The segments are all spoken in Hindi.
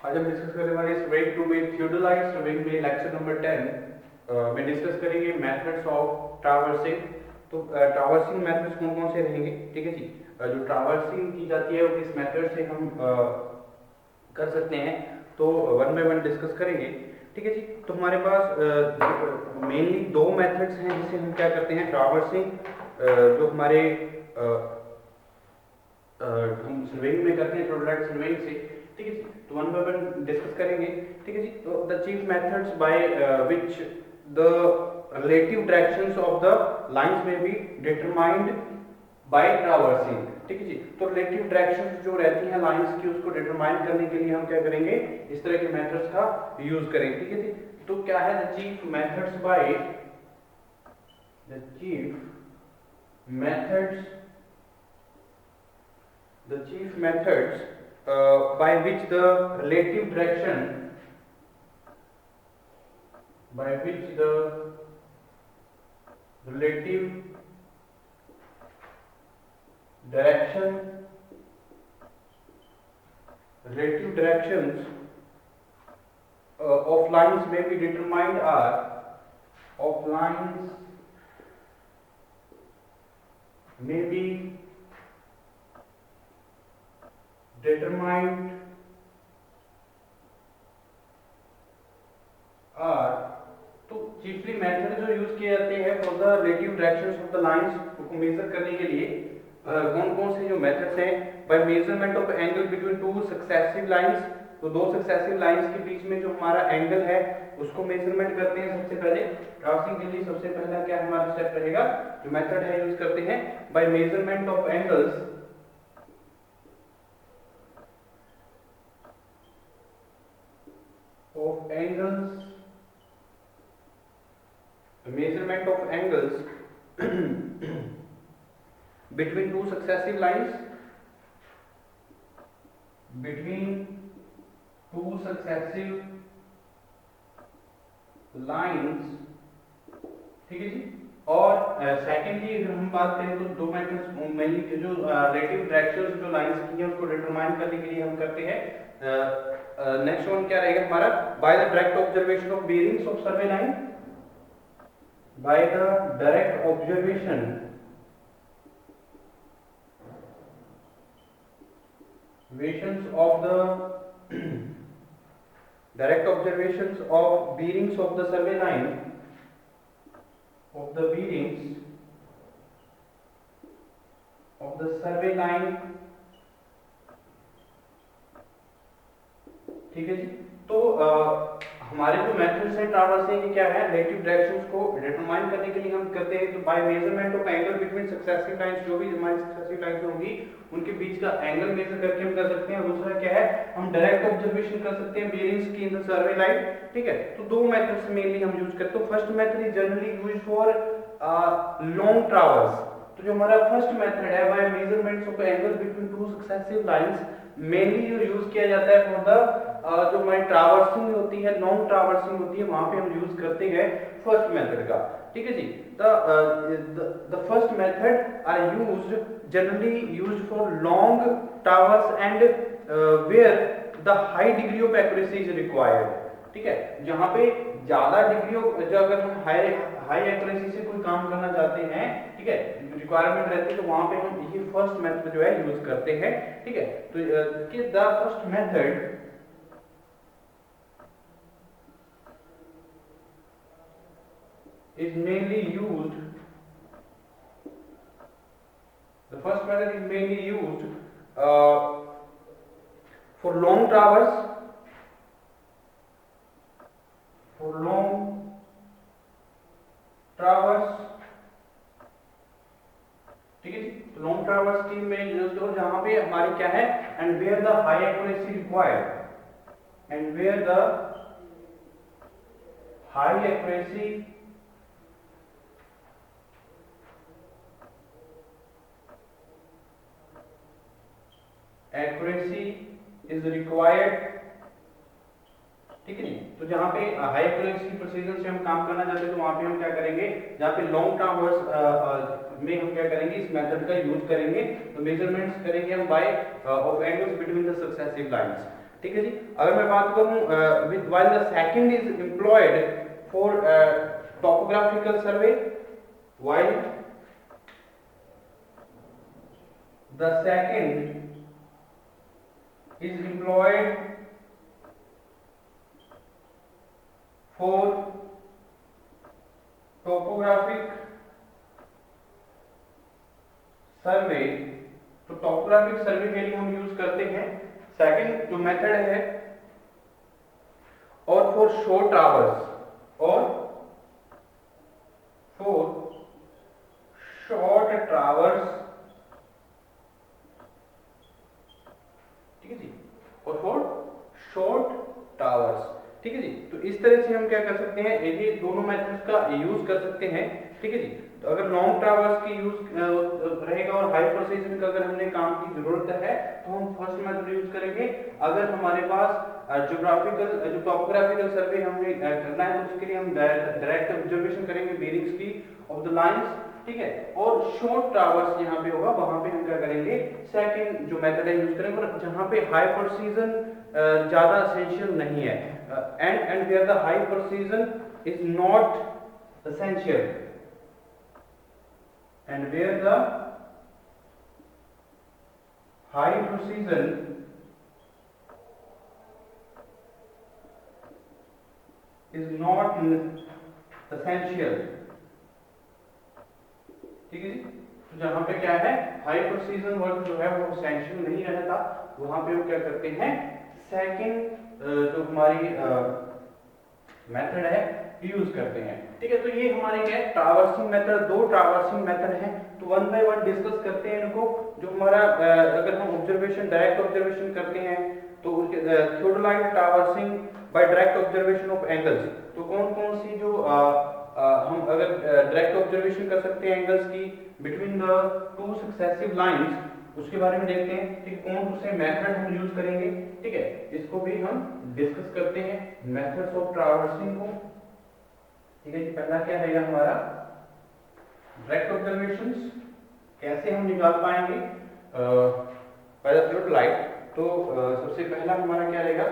आज हम डिस्कस करने वाले surveying two with theodolite surveying में लेक्चर नंबर 10 में डिस्कस करेंगे मेथड्स ऑफ ट्रैवर्सिंग। तो ट्रैवर्सिंग मेथड्स कौन कौन से रहेंगे, ठीक है जी। जो ट्रैवर्सिंग की जाती है वो किस मेथड से हम कर सकते हैं, तो वन बाय वन डिस्कस करेंगे, ठीक है जी। तो हमारे पास मेनली दो मेथड्स हैं जिसे हम क्या करते हैं, ट्रैवर्सिंग जो हमारे हम सर्वेइंग में करते हैं थियोडोलाइट सर्वेइंग से, ठीक है जी। तो वन बाय वन डिस्कस करेंगे, ठीक है जी। तो the chief methods by which the relative directions of the lines में बी डिटरमाइंड बाय ट्रैवर्सिंग, ठीक है जी। तो रिलेटिव डायरेक्शंस जो रहती हैं लाइंस की उसको डिटरमाइन करने के लिए हम क्या करेंगे, इस तरह के मेथड्स का यूज करेंगे, ठीक है जी। तो क्या है the chief methods by the chief methods by which the relative direction relative directions of lines may be determined are of lines may be determined are, तो चिफली मेथड जो यूज किए जाते हैं for the relative directions of the lines को मेजर करने के लिए कौन कौन से जो मेथड्स हैं, by measurement of angle between two successive lines. तो दो सक्सेसिव लाइंस के बीच में जो हमारा एंगल है उसको मेजरमेंट करते हैं सबसे पहले। ट्रैवर्सिंग के लिए सबसे पहला क्या हमारा स्टेप रहेगा, जो मेथड है यूज करते हैं by measurement of angles measurement of angles between two successive lines, ठीक है जी। और सेकेंडली अगर हम बात करें तो दो मेथड्स मेनली जो रिलेटिव डायरेक्शंस जो लाइंस की है उसको डिटरमाइन करने के लिए हम करते हैं। नेक्स्ट वन क्या रहेगा हमारा, by the direct observation of bearings of survey line, by the direct observation of the direct observations of bearings of the survey line ठीक है जी। तो हमारे जो मेथड्स हैं ट्रैवर्सिंग के क्या है, रिलेटिव डायरेक्शंस को डिटरमाइन करने के लिए हम करते हैं तो by measurement of angle between successive lines, जो भी हमारी सक्सेसिव लाइंस होंगी उनके बीच का एंगल मेजर करके हम कर सकते हैं। दूसरा क्या है, हम डायरेक्ट ऑब्जर्वेशन कर सकते हैं बेयरिंग्स की इन द सर्वे लाइन, ठीक है। तो दो मेथड्स मेनली हम यूज करते हैं। First method is generally used for long traverse. तो जो हमारा फर्स्ट मेथड है by measurements of angle between two successive lines, mainly जो यूज किया जाता है फॉर द जो हमारी ट्रैवर्सिंग होती है, लॉन्ग ट्रैवर्सिंग होती है, वहां पे हम यूज करते हैं फर्स्ट मेथड का, ठीक है जी। The first method are used generally used for long traverse and where the high degree of accuracy is required, ठीक है। जहां पे ज्यादा डिग्री ऑफ, जो अगर हम हाई एक्यूरेसी से कोई काम करना चाहते हैं, ठीक है, रिक्वायरमेंट रहती है, तो वहां पे हम ये फर्स्ट मेथड जो है यूज करते हैं, ठीक है। तो the first method is mainly used for long towers, ठीक है जी। तो लॉन्ग ट्रैवर्स की में यूज करो जहां पे हमारी क्या है, and where the high accuracy required, accuracy is required, ठीक है नहीं। तो जहां पे हाई एक्यूरेसी प्रिसीजन से हम काम करना चाहते हैं तो वहां पे हम क्या करेंगे, जहां पे लॉन्ग ट्रैवर्स में हम क्या करेंगे, इस मेथड का यूज करेंगे। तो मेजरमेंट्स करेंगे हम by of angles between the successive lines, ठीक है जी। अगर मैं बात करूं with while the second is employed for topographical survey, while the second is employed for topographic survey. तो टॉपोग्राफिक सर्वे के लिए हम यूज करते हैं सेकंड जो मेथड है, और फॉर शॉर्ट आवर्स, और फॉर शॉर्ट ट्रावर्स, ठीक है जी, और फॉर शॉर्ट टावर्स, ठीक है जी। तो इस तरह से हम क्या कर सकते हैं, ये दोनों मेथड्स का यूज कर सकते हैं, ठीक है जी। तो अगर लॉन्ग टावर्स की यूज रहेगा और हाई प्रिसिजन का अगर हमने काम की जरूरत है तो हम फर्स्ट मेथड यूज करेंगे। अगर हमारे पास ज्योग्राफिकल जो टॉपोग्राफिकल सर्वे हमने करना है तो उसके लिए हम डायरेक्ट ऑब्जर्वेशन करेंगे बेरिंग्स की ऑफ द लाइंस, ठीक है। और शॉर्ट टावर्स यहाँ पे होगा, वहां पे हम क्या करेंगे, सेकंड जो मेथड है यूज करेंगे, और जहां पे हाई प्रिसिजन ज्यादा एसेंशियल नहीं है, and where the high precision is not essential, and where the high precision is not essential, ठीक है जी। तो जहां पे क्या है, हाई प्रिसीजन वर्क जो है वो एसेंशियल नहीं रहता, वहां पे हम क्या करते हैं, सेकंड जो हमारी मेथड है यूज करते हैं, ठीक है। तो ये हमारे क्या है, ट्रावर्सिंग मेथड, दो ट्रावर्सिंग मेथड हैं। तो वन बाय वन डिस्कस करते हैं इनको। जो हमारा अगर हम ऑब्जर्वेशन डायरेक्ट ऑब्जर्वेशन करते हैं तो उसके theodolite traversing by direct observation of angles, तो कौन कौन सी जो हम अगर डायरेक्ट ऑब्जर्वेशन कर सकते हैं एंगल्स की between the two successive lines, उसके बारे में देखते हैं, ठीक है। कौन से मेथड हम यूज करेंगे, ठीक है, इसको भी हम डिस्कस करते हैं, मेथड्स ऑफ ट्रावर्सिंग को, ठीक है जी। पहला क्या रहेगा हमारा, डायरेक्ट ऑब्जर्वेशंस कैसे हम निकाल पाएंगे बाय द थियोडोलाइट। तो सबसे पहला हमारा क्या रहेगा,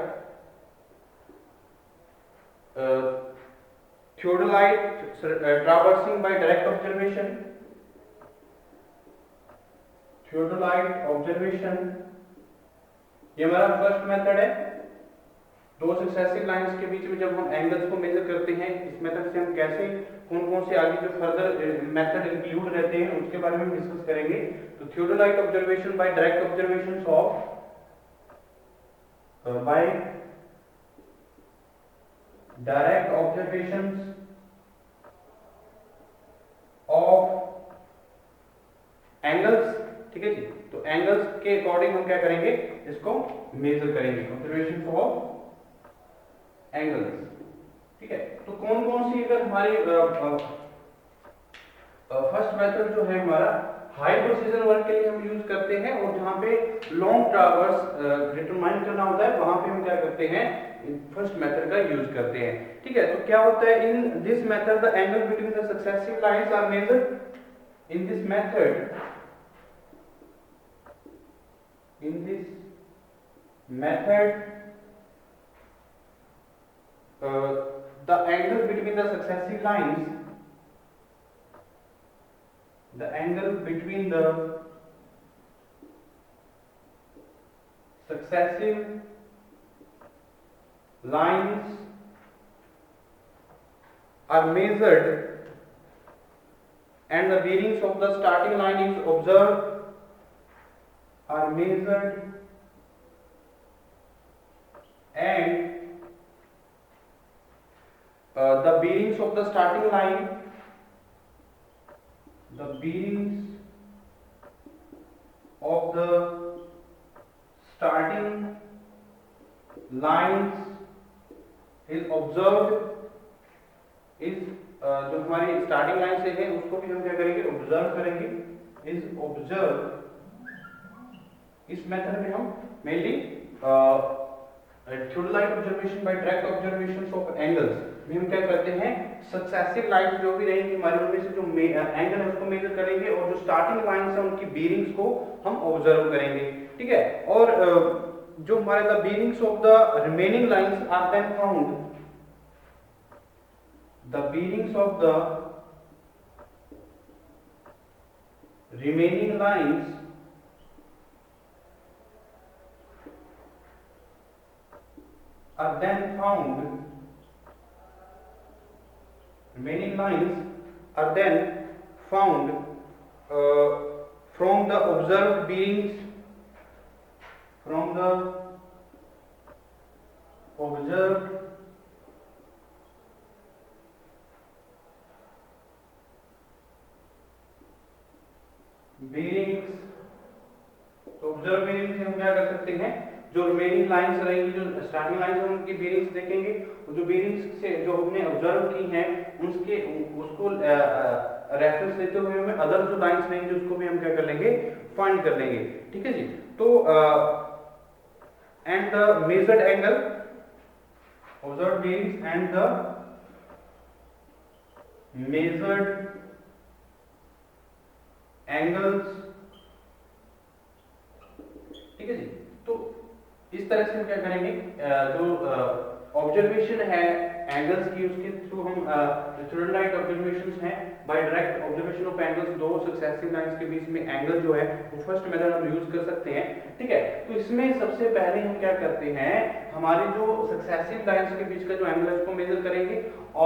theodolite traversing by direct observation, theodolite observation, ये हमारा फर्स्ट मेथड है। दो सक्सेसिव लाइंस के बीच में जब हम एंगल्स को मेजर करते हैं, इस मेथड से हम कैसे कौन कौन से आगे जो फर्दर मेथड इंक्लूड रहते हैं उसके बारे में डिस्कस करेंगे। तो theodolite observation by direct observations of by direct observations of angles, ठीक है जी। तो एंगल्स के अकॉर्डिंग हम क्या करेंगे, इसको मेजर करेंगे, ऑब्जर्वेशन ऑफ एंगल्स, ठीक है। तो कौन कौन सी अगर हमारी फर्स्ट मेथड जो है हमारा हाई प्रिसिजन वर्क के लिए हम यूज करते हैं, और जहां पे लॉन्ग ट्रावर्स डिटरमाइन करना होता है वहां पे हम क्या करते हैं, फर्स्ट मेथड का यूज करते हैं, ठीक है। तो क्या होता है, in this method the angle between the successive lines are measured, in this method the angle between the successive lines, the angle between the successive lines are measured and the bearings of the starting line is observed, are measured and the bearings of the starting line, the bearings of the starting lines is observed, is जो हमारी स्टार्टिंग लाइन से है उसको भी हम क्या करेंगे, ऑब्जर्व करेंगे, इज ऑब्जर्व। इस मेथड में हम mainly theodolite observation by direct observations of angles में हम क्या करते हैं, सक्सेसिव लाइंस जो भी रहेंगी हमारे उनमें से जो एंगल है उसको मेजर करेंगे, और जो स्टार्टिंग लाइंस है उनकी बीयरिंग्स को हम ऑब्जर्व करेंगे, ठीक है। और जो हमारे the bearings of the remaining lines are then found, the bearings of the remaining lines are then found, remaining lines are then found from the observed bearings, from the observed bearings। तो ऑब्जर्व बेरिंग से हम क्या कर सकते हैं, जो रिमेनिंग लाइंस रहेंगी, जो स्टार्टिंग लाइंस हैं उनकी बेरिंग्स देखेंगे, और जो बेरिंग्स से जो हमने ऑब्जर्व की हैं उसके उसको रेफरेंस देते हुए हमें अदर जो लाइंस रहेंगी उसको भी हम क्या कर लेंगे, फाइंड कर लेंगे। ठीक है जी। तो and the measured angle, observe bearings and the measured angles. ठीक है जी। तो इस तरह से हम क्या करेंगे, जो ऑब्जर्वेशन है एंगल्स की, उसके थ्रू हम थ्योरेटिकल ऑब्जर्वेशंस हैं by direct observation of angles, दो सक्सेसिव लाइंस के बीच में एंगल जो है वो फर्स्ट मेथड हम यूज कर सकते हैं। ठीक है। तो इसमें सबसे पहले हम क्या करते हैं, हमारी जो सक्सेसिव लाइंस के बीच का जो एंगल है उसको मेजर करेंगे,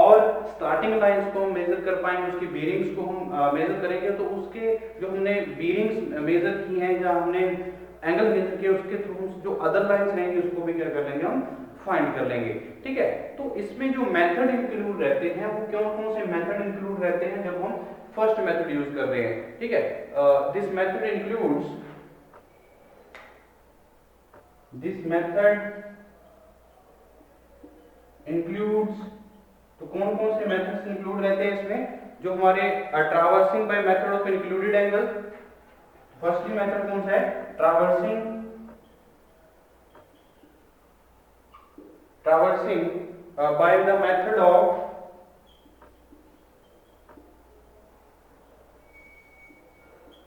और स्टार्टिंग लाइंस को हम मेजर कर पाएंगे, उसकी बीरिंग्स को हम मेजर करेंगे। तो उसके जो हमने बीरिंग्स मेजर की हैं या हमने एंगल मेजर किया, उसके थ्रू जो अदर लाइंस रहेंगी उसको भी क्या कर लेंगे, हम फाइंड कर लेंगे। ठीक है। तो इसमें जो मेथड इंक्लूड रहते हैं वो कौन कौन से मेथड इंक्लूड रहते हैं जब हम फर्स्ट मेथड यूज कर रहे हैं। ठीक है। This method includes, this method includes, तो कौन कौन से मेथड्स इंक्लूड रहते हैं इसमें, जो हमारे traversing by method of included angle. Firstly method कौन सा है, traversing by the method of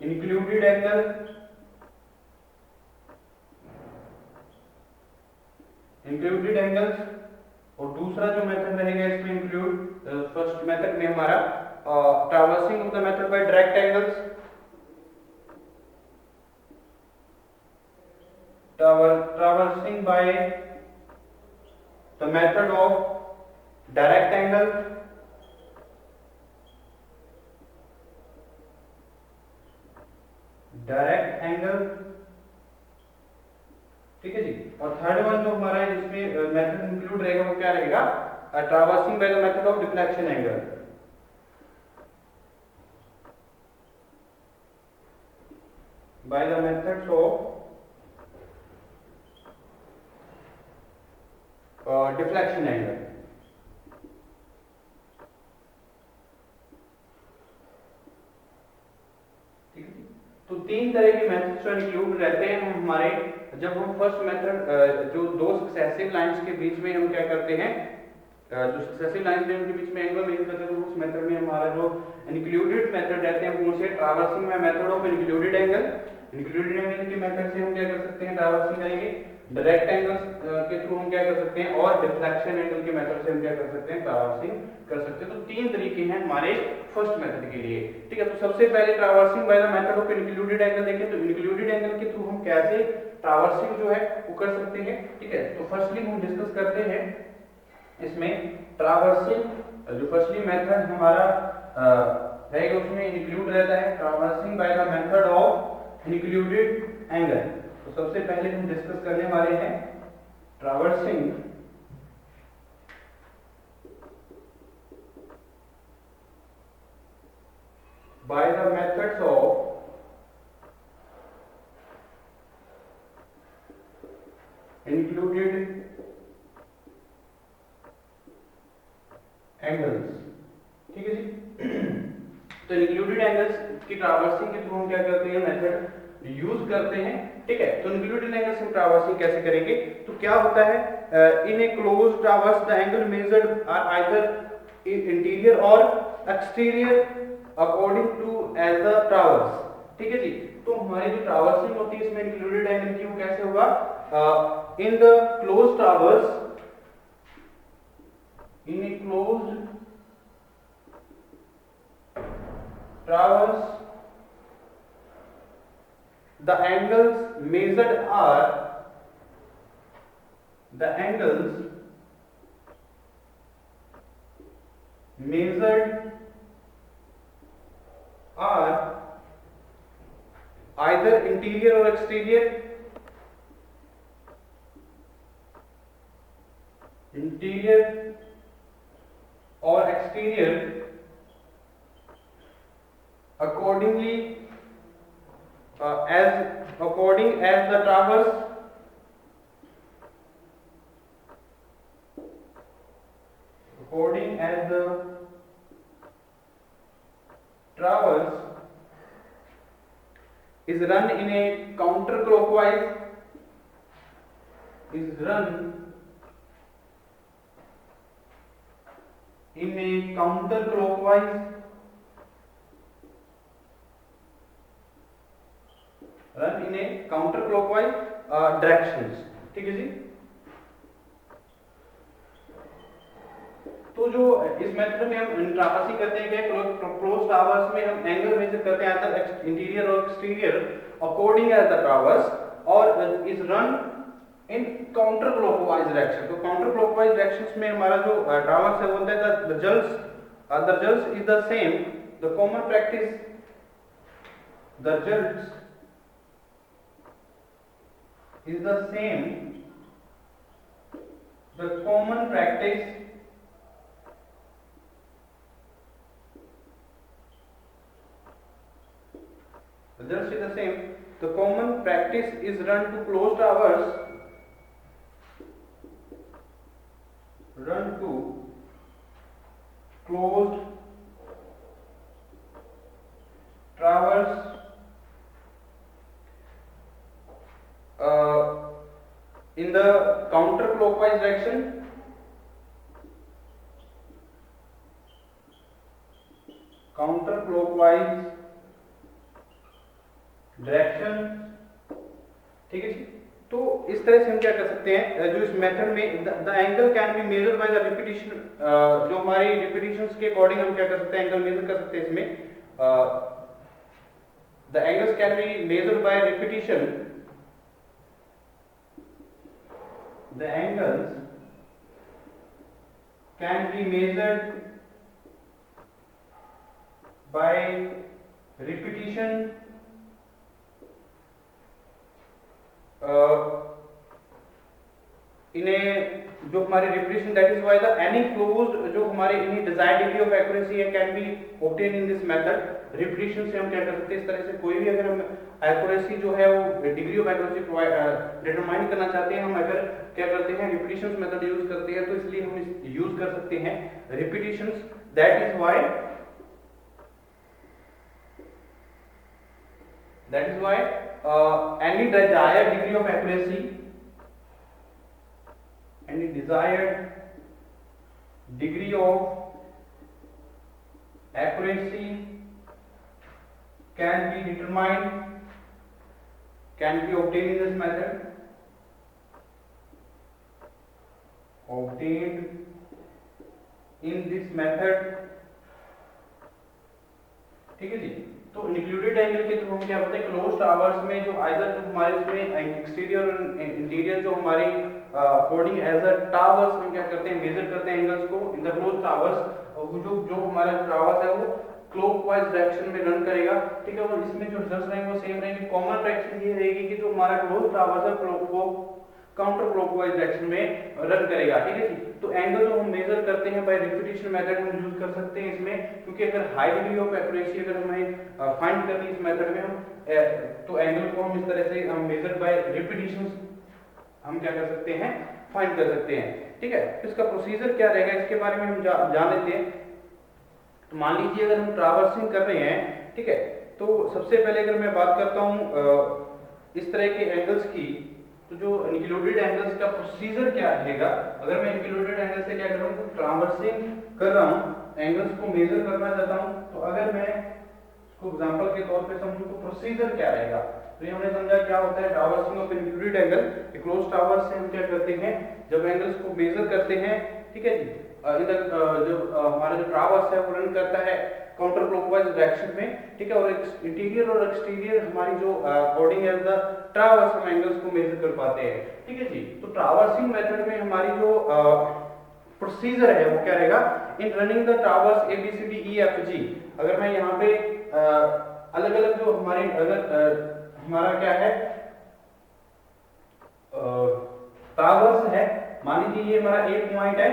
included angle, included angles। और दूसरा जो मेथड रहेगा इसमें इंक्लूड, फर्स्ट मेथड में हमारा traversing of the method by direct angles, traversing by the method of direct angle, direct angle। ठीक है जी। और थर्ड वन जो हमारा है जिसमें मेथड इंक्लूड रहेगा वो क्या रहेगा, traversing by the method of deflection angle, by the methods of deflection angle. ठीक है। तो तीन तरह के मेथड्स जो इंक्लूड रहते हैं हमारे, जब हम फर्स्ट मेथड जो दो सक्सेसिव लाइंस के बीच में हम क्या करते हैं, जो सक्सेसिव लाइंस हैं उनके बीच में एंगल मेजर करते हैं, तो उस मेथड में हमारा जो इंक्लूडेड मेथड रहते हैं वो से traversing by method of included angle, included angle के मेथड से हम क्या कर सकते हैं, ट्रैवर्सिंग करेंगे। डायरेक्ट एंगल्स के थ्रू हम क्या कर सकते हैं, और डिफ्लेक्शन एंगल के मेथड से हम क्या कर सकते हैं, ट्रैवर्सिंग कर सकते हैं। तो तीन तरीके हैं हमारे फर्स्ट मेथड के लिए। ठीक है। तो सबसे पहले traversing by the method of included angle देखें, तो इंक्लूडेड एंगल के थ्रू हम कैसे ट्रैवर्सिंग जो है वो कर सकते हैं। ठीक है। तो फर्स्टली हम डिस्कस करते हैं इसमें ट्रैवर्सिंग, जो फर्स्टली मेथड हमारा रहेगा उसमें इंक्लूड रहता है traversing by the method of included angle. तो सबसे पहले हम डिस्कस करने वाले हैं traversing by the methods of included angles. ठीक है जी। तो इंक्लूडेड एंगल्स की ट्रैवर्सिंग के थ्रू हम क्या करते हैं, मेथड यूज करते हैं। ठीक है। तो इंक्लूडेड एंगल्स हम ट्रैवर्सिंग कैसे करेंगे, तो क्या होता है, in a close traverse the angle measured are either interior or exterior according to as the traverse. ठीक है जी। तो हमारी जो ट्रावर्सिंग होती है इसमें इंक्लूडेड एंगल की वो कैसे होगा, in the close traverse, in a closed traverse the angles measured are the angles measured are either interior or exterior, interior or exterior, accordingly according as the traverse according as the traverse is run in a counterclockwise, is run in a counterclockwise run in a counterclockwise directions, ठीक है जी। तो जो इस मेथड में हम ट्रावर्सिंग करते हैं क्या, क्लोज ट्रावर्स में हम एंगल मेजर करते हैं either interior or exterior according as the traverse, और is run in counter clockwise direction. तो काउंटर क्लॉकवाइज डायरेक्शंस में हमारा जो ट्रावर्स है वो होता है the results is the same, the common practice, the results is the same, the common practice just is the same, the common practice is run to closed hours, run to closed traverse in the counterclockwise direction, counterclockwise direction, ठीक है जी। तो इस तरह से हम क्या कर सकते हैं, जो इस मेथड में the angle can be measured by the repetition, जो हमारी रिपीटिशंस के अकॉर्डिंग हम क्या कर सकते हैं, एंगल मेजर कर सकते हैं इसमें, the angles can be measured by repetition, the angles can be measured by repetition, in a जो हमारे repetition, that is why the any closed जो हमारे any desired degree of accuracy है can be obtain in this method. Repetition से हम क्या कर सकते हैं, इस तरह से कोई भी अगर हम एक्यूरेसी जो है वो डिग्री ऑफ एक्यूरेसी डिटरमाइन करना चाहते हैं, हम अगर क्या करते हैं रिपीटिशंस मेथड यूज करते हैं, तो इसलिए हम यूज कर सकते हैं repetitions. That is why any desired degree of accuracy, any desired degree of accuracy can be determined, can be obtained in this method, obtained in this method, ठीक है जी। तो इंक्लूडेड एंगल के थ्रू हम क्या होता है, क्लोज टावर्स में जो आइदर जो हमारे इसमें एक्सटीरियर और इंटीरियर जो हमारी अकॉर्डिंग एज अ टावर्स हम क्या करते हैं, मेजर करते हैं एंगल्स को इन द क्लोज टावर्स, और जो हमारा टावर्स है वो क्लॉकवाइज डायरेक्शन में रन करेगा, ठीक है। और इसमें जो रिजल्ट्स रहेंगे वो सेम रहेंगे। कॉमन प्रैक्टिस ये रहेगी कि जो हमारा क्लोज टावर्स है वो काउंटर क्लॉकवाइज डायरेक्शन में रन करेगा, ठीक है जी। तो एंगल जो हम मेजर करते हैं बाय रिपीटिशन मेथड हम यूज कर सकते हैं इसमें, क्योंकि अगर हाई डिग्री ऑफ एक्यूरेसी अगर हमें फाइंड करनी है इस मेथड में हम तो एंगल को हम इस तरह से हम मेजर बाय रिपीटिशंस हम क्या कर सकते हैं, फाइंड कर सकते हैं, ठीक है। तो इसका प्रोसीजर क्या रहेगा इसके बारे में हम जान लेते हैं। तो मान लीजिए अगर हम ट्रावर्सिंग कर रहे हैं, ठीक है, तो सबसे पहले अगर मैं बात करता हूं इस तरह के एंगल्स की, तो जो इंक्लूडेड एंगल्स का प्रोसीजर क्या रहेगा, अगर मैं इंक्लूडेड एंगल से क्या कर रहा हूं, ट्रावर्सिंग कर रहा हूं, एंगल्स को मेजर करना चाहता हूं, तो अगर मैं इसको एग्जांपल के तौर पे समझो तो प्रोसीजर क्या रहेगा। तो ये हमने समझा क्या होता है traversing of included angle. Close towers से हम क्या करते हैं जब एंगल्स को मेजर करते हैं, ठीक है जी, जो हमारा जो ट्रावर्स है वो रन करता है काउंटर क्लॉकवाइज डायरेक्शन में, ठीक है, और इंटीरियर और एक्सटीरियर हमारी जो अकॉर्डिंग एज द ट्रावर्स हम एंगल्स को मेजर कर पाते हैं, ठीक है जी। तो ट्रावर्सिंग मेथड में हमारी जो प्रोसीजर है वो क्या रहेगा, in running the traverse A B C D E F G. अगर मैं यहाँ पे अलग अलग जो हमारे हमारा क्या है टावर्स है, मान लीजिए ये हमारा एक पॉइंट है,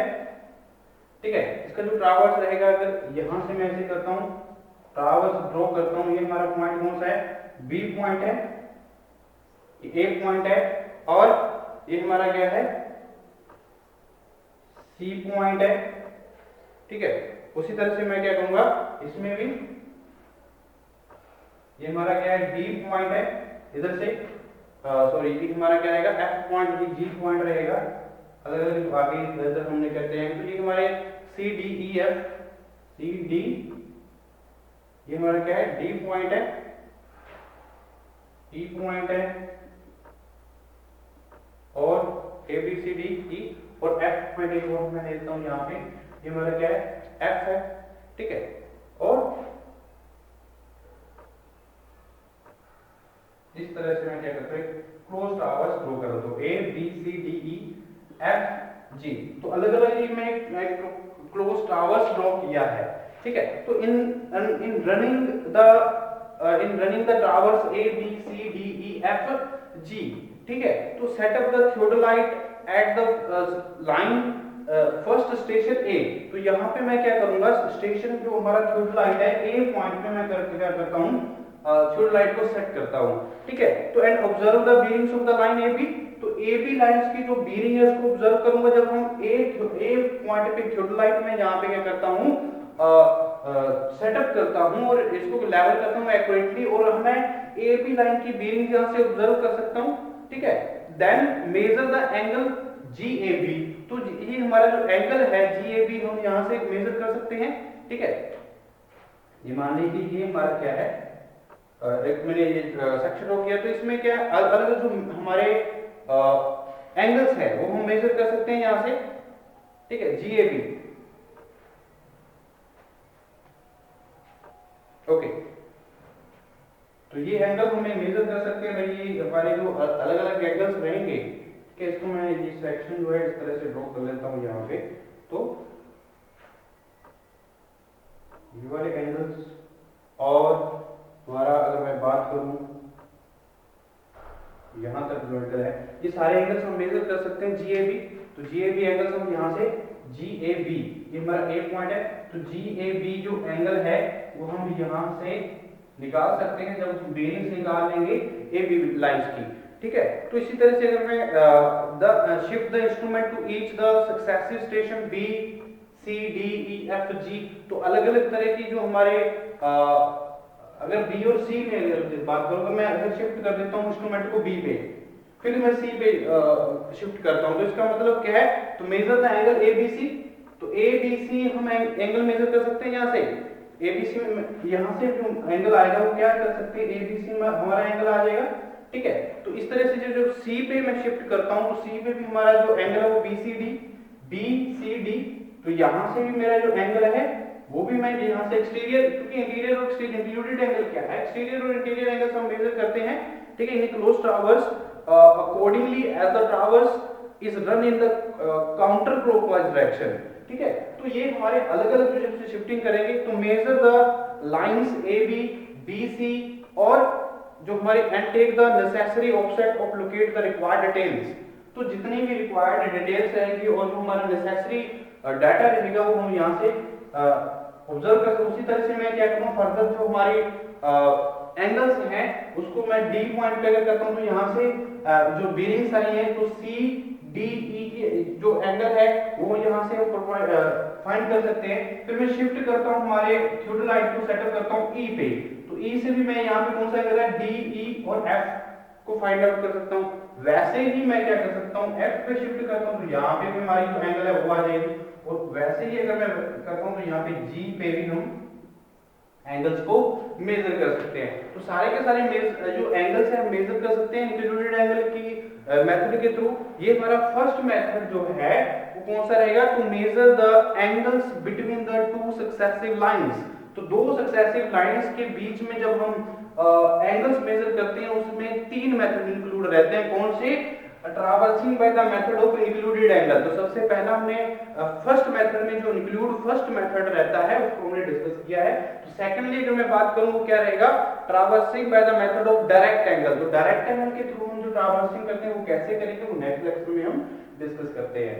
ठीक है, इसका जो टावर्स रहेगा अगर यहां से मैं ऐसे करता हूं टावर्स ड्रॉ करता हूं, ये हमारा पॉइंट कौन सा है, बी पॉइंट है, ये ए पॉइंट है, और ये हमारा क्या है सी पॉइंट है, ठीक है। उसी तरह से मैं क्या कहूंगा इसमें भी ये हमारा क्या है डी पॉइंट है, इधर से सॉरी ये हमारा क्या रहेगा एफ पॉइंट, ये जी पॉइंट रहेगा, अलग अलग आगे इधर हमने करते हैं। तो ये हमारे C D E F, C D ये हमारा क्या है डी पॉइंट है, ई पॉइंट है, और ए बी सी डी ई, और एफ पॉइंट एक और मैं देता हूं यहाँ पे, ये हमारा क्या है एफ है, ठीक है। और इस तरह से मैं क्या करता हूँ क्लोज टावर्स ड्रॉ कर दो, A B C D E F G. तो अलग अलग ये मैं क्लोज टावर्स ड्रॉ किया है, ठीक है। तो in running the traverse A B C D E F G, ठीक है। तो set up the theodolite at the line first station A. तो यहाँ पे मैं क्या करूंगा स्टेशन जो हमारा थियोडोलाइट है ए पॉइंट पे मैं क्या करता हूँ थियोडोलाइट को सेट करता हूँ, ठीक है। तो and observe the bearings of the line A B. तो ए बी लाइंस की जो बीरिंग है उसको ऑब्जर्व करूंगा जब हम ए पॉइंट पे थियोडोलाइट में यहाँ पे क्या करता हूँ सेटअप करता हूँ और इसको लेवल करता हूँ एक्यूरेटली, और मैं ए बी लाइन की बीरिंग यहाँ से ऑब्जर्व कर सकता हूँ, ठीक है। Then measure the angle G A B. तो ये हमारा जो एंगल है जी ए बी हम यहाँ से मेजर कर सकते हैं, ठीक है। ये मान लीजिए ये हमारा क्या है एक मैंने ये सेक्शन ड्रॉ किया, तो इसमें क्या अलग अलग जो हमारे एंगल्स है वो हम मेजर कर सकते हैं यहाँ से, ठीक है, जी ए बी, ओके। तो ये एंगल हमें मेजर कर सकते हैं भाई, ये हमारे जो अलग अलग एंगल्स रहेंगे, ठीक है। इसको मैं ये सेक्शन जो है इस तरह से ड्रॉ कर लेता हूँ यहाँ पे। तो ये वाले एंगल्स, और हमारा अगर मैं बात करूं यहां तक जो एंगल है, ये सारे एंगल्स हम मेजर कर सकते हैं जी ए बी। तो जी ए बी एंगल्स हम यहां से जी ए बी, ये हमारा ए पॉइंट है, तो जी ए बी जो एंगल है वो हम यहां से निकाल सकते हैं जब हम बेरिंग से निकाल लेंगे ए बी लाइंस की, ठीक है। तो इसी तरह से अगर मैं shift the instrument to each the successive station B C D E F G, तो अलग अलग तरह की जो हमारे अगर बी और सी में अगर बात करूं, मैं अगर शिफ्ट कर देता हूं इंस्ट्रूमेंट को बी पे, फिर मैं सी पे शिफ्ट करता हूं, तो इसका मतलब क्या है, तो measure the angle A B C. तो ए बी सी हम एंगल मेजर कर सकते हैं यहाँ से, ए बी सी में यहाँ से जो एंगल आएगा वो क्या कर सकते हैं, ए बी सी में हमारा एंगल आ जाएगा, ठीक है। तो इस तरह से जो सी पे मैं शिफ्ट करता हूँ, तो सी पे भी हमारा जो एंगल है वो बी सी डी, तो यहाँ से भी मेरा जो एंगल है वो भी मैं यहाँ से एक्सटीरियर, क्योंकि interior or exterior included angle क्या है, एक्सटीरियर और इंटीरियर एंगल्स हम मेजर करते हैं, ठीक है। In close traverse accordingly as the traverse is run in the counter clockwise direction, ठीक है। तो ये हमारे अलग अलग जो जब शिफ्टिंग करेंगे तो measure the lines A B B C, और जो हमारे and take the necessary offset of locate the required details. तो जितनी भी रिक्वायर्ड डिटेल्स रहेंगी और जो हमारा नेसेसरी डाटा रहेगा वो हम यहाँ से ऑब्जर्व कर सकते। उसी तरह से मैं क्या करूँ फर्दर जो हमारी एंगल्स हैं उसको मैं डी पॉइंट पे अगर करता हूँ, तो यहाँ से जो बीरिंग्स आई हैं तो सी डी ई की जो एंगल है वो यहाँ से हम फाइंड कर सकते हैं। फिर मैं शिफ्ट करता हूँ हमारे थियोडोलाइट को सेटअप करता हूँ ई पे, तो ई से भी मैं यहाँ पे कौन सा एंगल है डी ई और एफ को फाइंड आउट कर सकता हूँ। वैसे ही मैं क्या कर सकता हूँ एफ पे शिफ्ट करता हूँ, तो यहाँ पे भी हमारी जो एंगल है वो आ जाएगी, और वैसे ही अगर मैं करता हूँ तो यहाँ पे जी पे भी हम एंगल्स को मेजर कर सकते हैं। तो सारे के सारे जो एंगल्स है हम मेजर कर सकते हैं इंक्लूडेड एंगल की मेथड के थ्रू। ये हमारा फर्स्ट मेथड जो है वो कौन सा रहेगा, to measure the angles between the two successive lines. तो दो सक्सेसिव लाइंस के बीच में जब हम एंगल्स मेजर करते हैं उसमें तीन मेथड इंक्लूड रहते हैं। कौन से, traversing by the method of included angle. तो सबसे पहला हमने फर्स्ट मेथड में जो इंक्लूड फर्स्ट मेथड रहता है उसको हमने डिस्कस किया है। तो सेकंडली जो मैं बात करूं वो क्या रहेगा, traversing by the method of direct angle. तो डायरेक्ट एंगल के थ्रू हम जो ट्रैवर्सिंग करते हैं वो कैसे करेंगे वो नेक्स्ट लेक्चर में हम डिस्कस करते हैं।